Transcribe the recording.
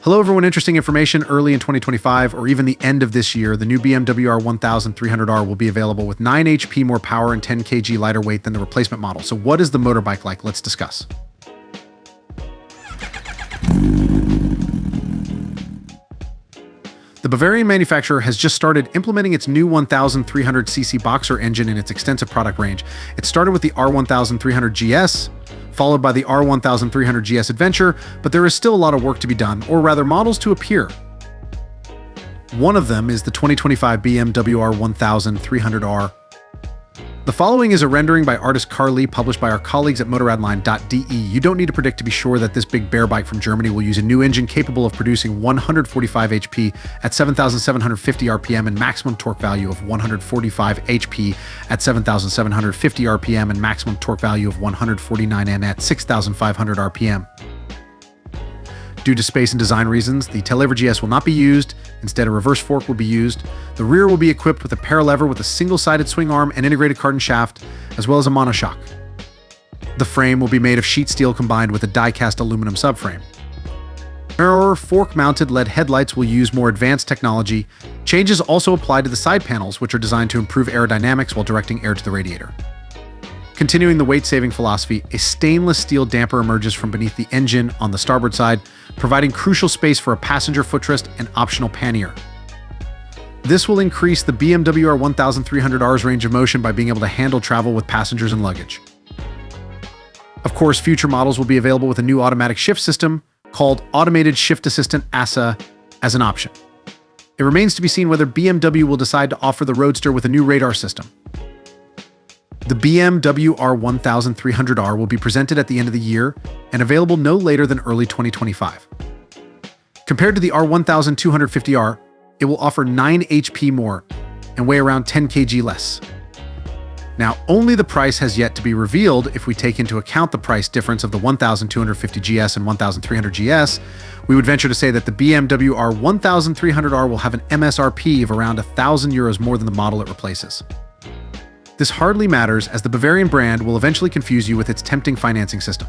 Hello everyone, interesting information. Early in 2025 or even the end of this year, the new BMW R 1300R will be available with 9 HP more power and 10 kg lighter weight than the replacement model. So what is the motorbike like? Let's discuss. The Bavarian manufacturer has just started implementing its new 1300cc boxer engine in its extensive product range. It started with the R1300 GS, followed by the R1300 GS Adventure, but there is still a lot of work to be done, or rather models to appear. One of them is the 2025 BMW R 1300R. The following is a rendering by artist Carly, published by our colleagues at motoradline.de. You don't need to predict to be sure that this big bear bike from Germany will use a new engine capable of producing 145 HP at 7,750 RPM and maximum torque value of 145 HP at 7,750 RPM and maximum torque value of 149 N at 6,500 RPM. Due to space and design reasons, the taillever GS will not be used. Instead, a reverse fork will be used. The rear will be equipped with a paralever with a single-sided swing arm and integrated cardan shaft, as well as a monoshock. The frame will be made of sheet steel combined with a die-cast aluminum subframe. Mirror fork-mounted LED headlights will use more advanced technology. Changes also apply to the side panels, which are designed to improve aerodynamics while directing air to the radiator. Continuing the weight-saving philosophy, a stainless steel damper emerges from beneath the engine on the starboard side, providing crucial space for a passenger footrest and optional pannier. This will increase the BMW R 1300R's range of motion by being able to handle travel with passengers and luggage. Of course, future models will be available with a new automatic shift system called Automated Shift Assistant ASA as an option. It remains to be seen whether BMW will decide to offer the Roadster with a new radar system. The BMW R 1300R will be presented at the end of the year and available no later than early 2025. Compared to the R 1250R, it will offer 9 HP more and weigh around 10 kg less. Now, only the price has yet to be revealed. If we take into account the price difference of the 1250 GS and 1300 GS, we would venture to say that the BMW R 1300R will have an MSRP of around €1,000 more than the model it replaces. This hardly matters, as the Bavarian brand will eventually confuse you with its tempting financing system.